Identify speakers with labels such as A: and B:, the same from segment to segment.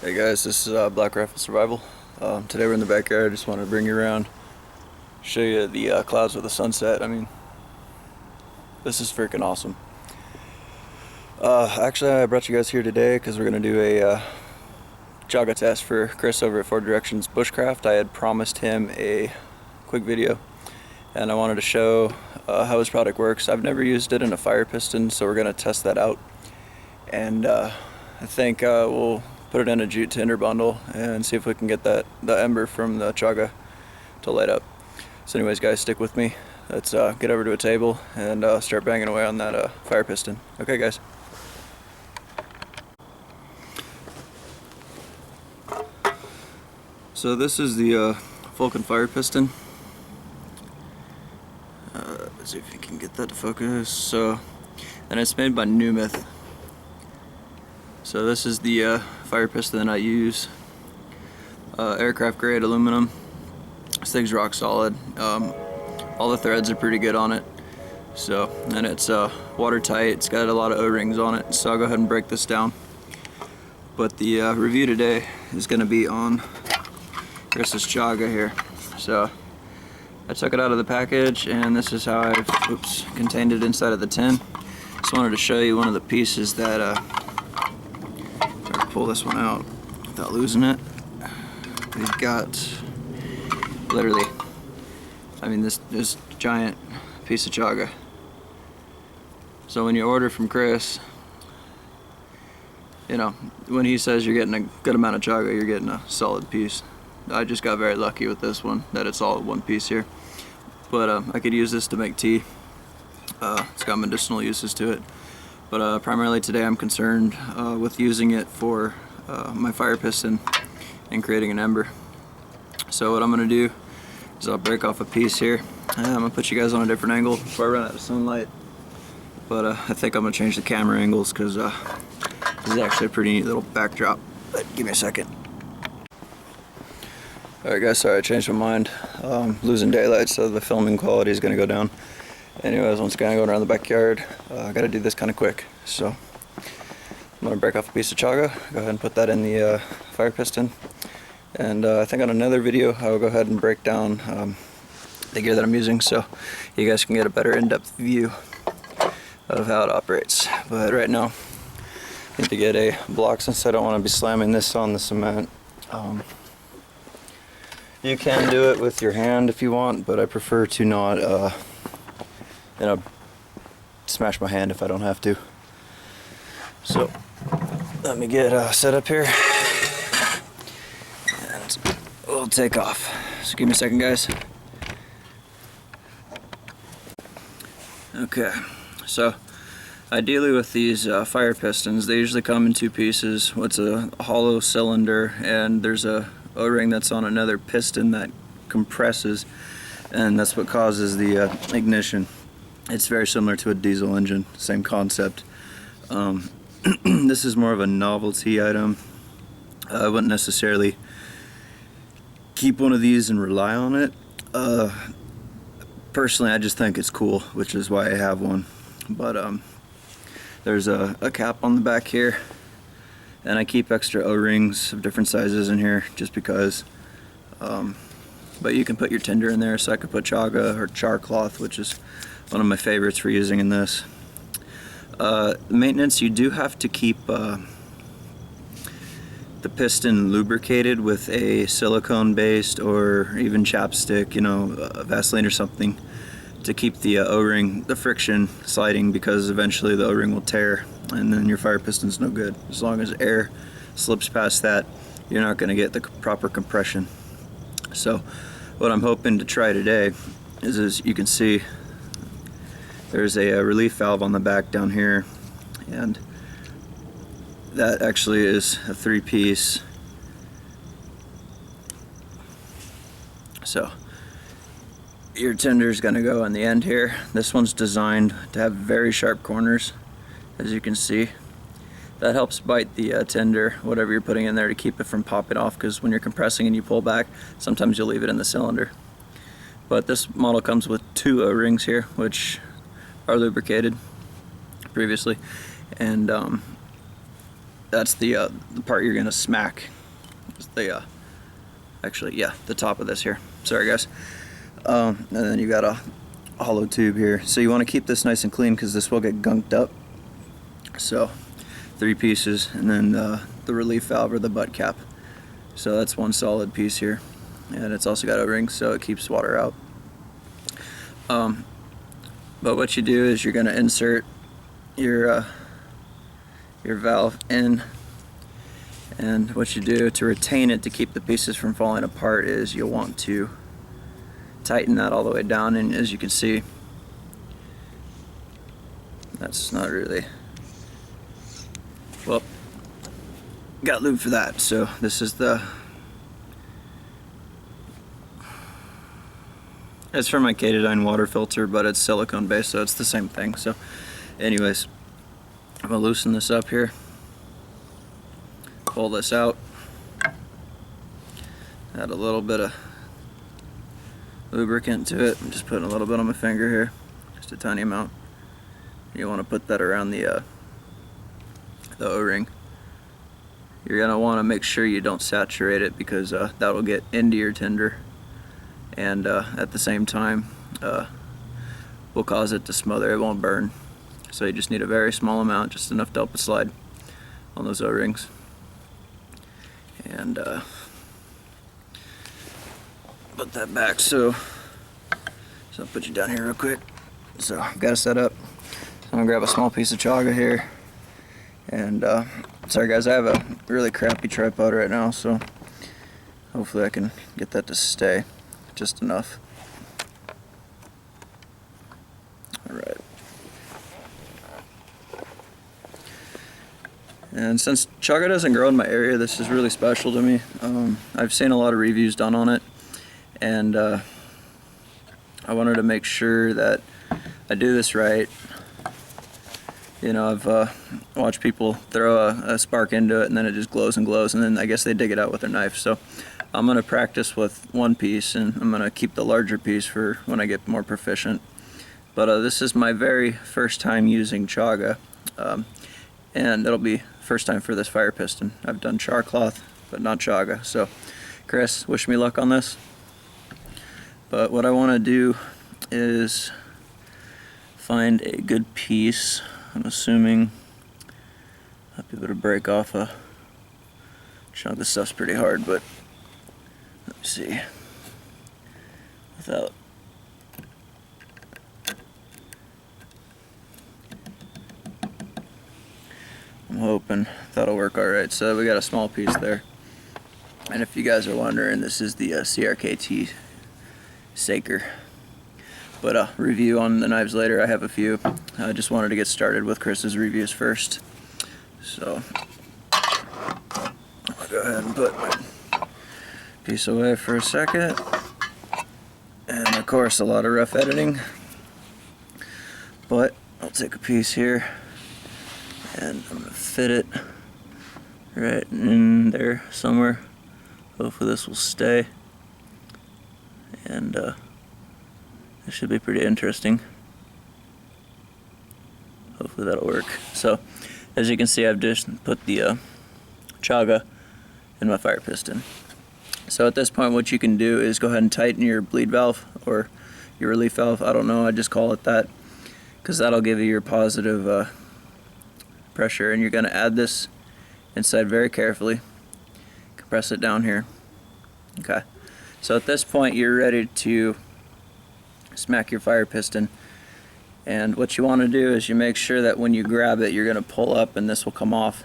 A: Hey guys, this is Black Rifle Survival. Today we're in the backyard. I just wanted to bring you around, show you the clouds with the sunset. I mean, this is freaking awesome. Actually, I brought you guys here today because we're going to do a Chaga test for Chris over at Four Directions Bushcraft. I had promised him a quick video, and I wanted to show how his product works. I've never used it in a fire piston, so we're going to test that out. And I think we'll put it in a jute Tinder bundle and see if we can get the ember from the Chaga to light up. So anyways guys, stick with me. Let's get over to a table and start banging away on that fire piston. Okay guys. So this is the Vulcan fire piston. Let's see if you can get that to focus. And it's made by Numith. So this is the fire piston that I use. Aircraft grade aluminum. This thing's rock solid. All the threads are pretty good on it. And it's watertight. It's got a lot of O-rings on it. So I'll go ahead and break this down. But the review today is going to be on Chris's Chaga here. So I took it out of the package, and this is how I've contained it inside of the tin. Just wanted to show you one of the pieces that pull this one out without losing it. We've got literally, I mean, this giant piece of Chaga. So when you order from Chris, you know, when he says you're getting a good amount of Chaga, you're getting a solid piece. I just got very lucky with this one that it's all one piece here. But I could use this to make tea. It's got medicinal uses to it. But primarily today I'm concerned with using it for my fire piston and creating an ember. So what I'm going to do is I'll break off a piece here. I'm going to put you guys on a different angle before I run out of sunlight. But I think I'm going to change the camera angles because this is actually a pretty neat little backdrop. But give me a second. Alright guys, sorry I changed my mind. Losing daylight, so the filming quality is going to go down. Anyways, once again, going around the backyard, I gotta do this kind of quick. So I'm gonna break off a piece of Chaga, go ahead and put that in the fire piston. And I think on another video, I'll go ahead and break down the gear that I'm using so you guys can get a better in-depth view of how it operates. But right now, I need to get a block since I don't want to be slamming this on the cement. You can do it with your hand if you want, but I prefer to not smash my hand if I don't have to. So let me get set up here and we'll take off. So give me a second guys. Okay, so ideally with these fire pistons, they usually come in two pieces. What's a hollow cylinder, and there's a O-ring that's on another piston that compresses, and that's what causes the ignition. It's very similar to a diesel engine, same concept. This is more of a novelty item. I wouldn't necessarily keep one of these and rely on it. Personally, I just think it's cool, which is why I have one. But there's a cap on the back here, and I keep extra O-rings of different sizes in here just because. But you can put your tinder in there, so I could put Chaga or char cloth, which is one of my favorites for using in this. Maintenance, you do have to keep the piston lubricated with a silicone based or even chapstick, you know, Vaseline or something, to keep the O-ring, the friction sliding, because eventually the O-ring will tear and then your fire piston's no good. As long as air slips past that, you're not going to get the proper compression. So what I'm hoping to try today is, as you can see, there's a relief valve on the back down here, and that actually is a 3-piece. So your tinder's gonna go on the end here. This one's designed to have very sharp corners, as you can see. That helps bite the tinder, whatever you're putting in there, to keep it from popping off, because when you're compressing and you pull back, sometimes you'll leave it in the cylinder. But this model comes with 2 O-rings here, which are lubricated previously, and that's the part you're gonna smack. It's the actually, yeah, the top of this here. Sorry guys. And then you got a hollow tube here. So you want to keep this nice and clean because this will get gunked up. So 3 pieces, and then the relief valve or the butt cap. So that's one solid piece here, and it's also got O-rings so it keeps water out. But what you do is you're going to insert your valve in, and what you do to retain it to keep the pieces from falling apart is you'll want to tighten that all the way down, and as you can see, that's not really, well, got lube for that. So this is it's for my Katadyn water filter, but it's silicone based, so it's the same thing. So anyways, I'm gonna loosen this up here, pull this out, add a little bit of lubricant to it. I'm just putting a little bit on my finger here, just a tiny amount. You want to put that around the O-ring. You're going to want to make sure you don't saturate it, because that will get into your Tinder, and at the same time will cause it to smother. It won't burn. So you just need a very small amount, just enough to help it slide on those O-rings. And put that back. So I'll put you down here real quick. So I've got it set up. I'm gonna grab a small piece of chaga here, and sorry guys, I have a really crappy tripod right now, so hopefully I can get that to stay just enough. Alright. And since chaga doesn't grow in my area, this is really special to me. I've seen a lot of reviews done on it, and I wanted to make sure that I do this right. You know, I've watched people throw a spark into it and then it just glows and glows, and then I guess they dig it out with their knife. So I'm going to practice with one piece, and I'm going to keep the larger piece for when I get more proficient. But this is my very first time using chaga, and it'll be first time for this fire piston. I've done char cloth, but not chaga. So Chris, wish me luck on this. But what I want to do is find a good piece. I'm assuming I'll be able to break off a chunk. This stuff's pretty hard, but let me see. Without, I'm hoping that'll work alright. So we got a small piece there. And if you guys are wondering, this is the CRKT Saker. But review on the knives later. I have a few. I just wanted to get started with Chris's reviews first. So I'll go ahead and put my piece away for a second. And of course, a lot of rough editing. But I'll take a piece here, and I'm gonna fit it right in there somewhere. Hopefully this will stay. And it should be pretty interesting. Hopefully that'll work. So, as you can see, I've just put the chaga in my fire piston. So at this point, what you can do is go ahead and tighten your bleed valve or your relief valve. I don't know, I just call it that, because that'll give you your positive pressure. And you're going to add this inside very carefully. Compress it down here. Okay. So at this point, you're ready to smack your fire piston, and what you want to do is you make sure that when you grab it, you're going to pull up and this will come off.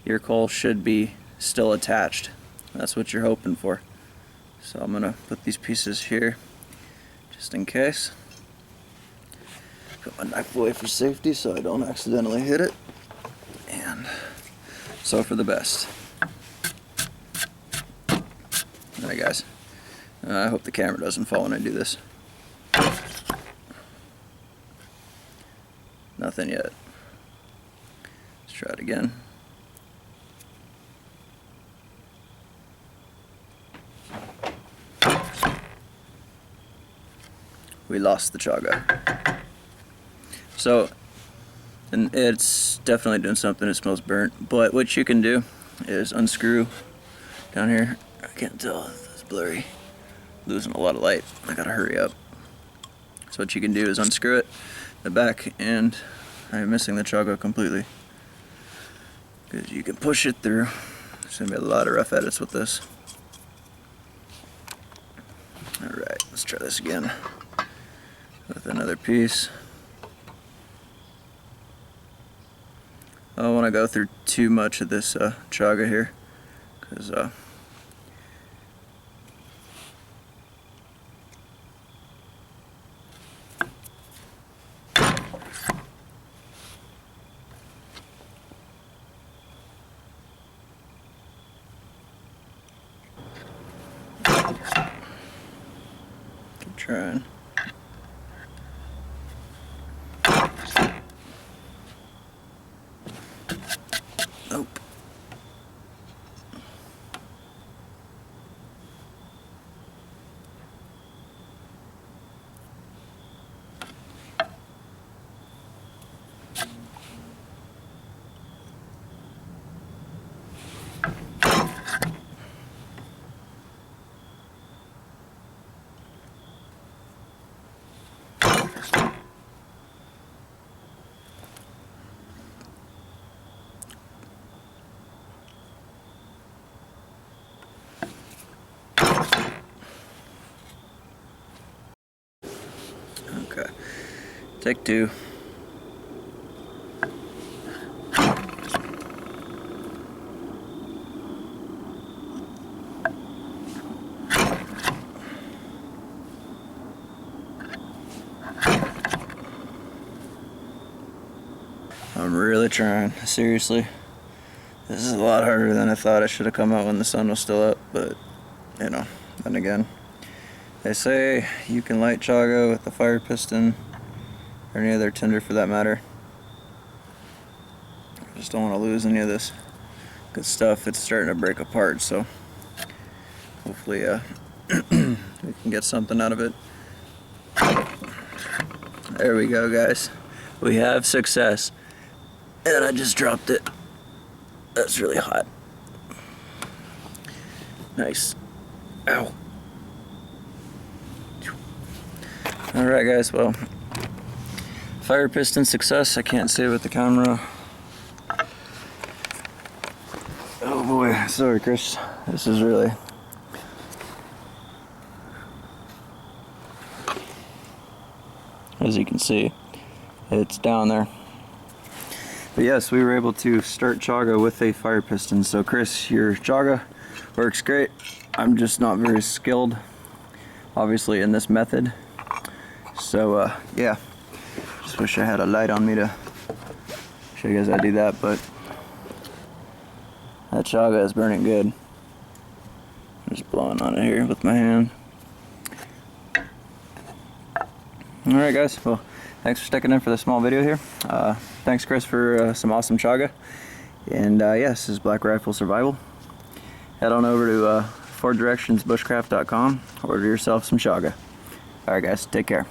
A: Your coal should be still attached. That's what you're hoping for. So I'm going to put these pieces here just in case. Put my knife away for safety so I don't accidentally hit it, and so for the best. Alright guys, I hope the camera doesn't fall when I do this. Nothing yet. Let's try it again. We lost the chaga. So and it's definitely doing something. It smells burnt. But what you can do is unscrew down here. I can't tell, it's blurry. Losing a lot of light. I gotta hurry up. So what you can do is unscrew it, the back, and I'm missing the Chaga completely. Because you can push it through. There's gonna be a lot of rough edits with this. Alright, let's try this again with another piece. I don't want to go through too much of this Chaga here, because keep trying. Nope. Okay, take two. I'm really trying, seriously. This is a lot harder than I thought. I should have come out when the sun was still up, but you know, then again, they say you can light Chaga with a fire piston, or any other tinder for that matter. I just don't want to lose any of this good stuff. It's starting to break apart, so hopefully we can get something out of it. There we go, guys. We have success. And I just dropped it. That's really hot. Nice. Ow. Alright guys, well, fire piston success. I can't see it with the camera. Oh boy, sorry Chris. This is really... As you can see, it's down there. But yes, we were able to start Chaga with a fire piston. So Chris, your Chaga works great. I'm just not very skilled, obviously, in this method. So yeah, just wish I had a light on me to show you guys how to do that, but that Chaga is burning good. I'm just blowing on it here with my hand. Alright guys, well, thanks for sticking in for this small video here. Thanks Chris for some awesome Chaga. And yeah, this is Black Rifle Survival. Head on over to 4directionsbushcraft.com, order yourself some Chaga. Alright guys, take care.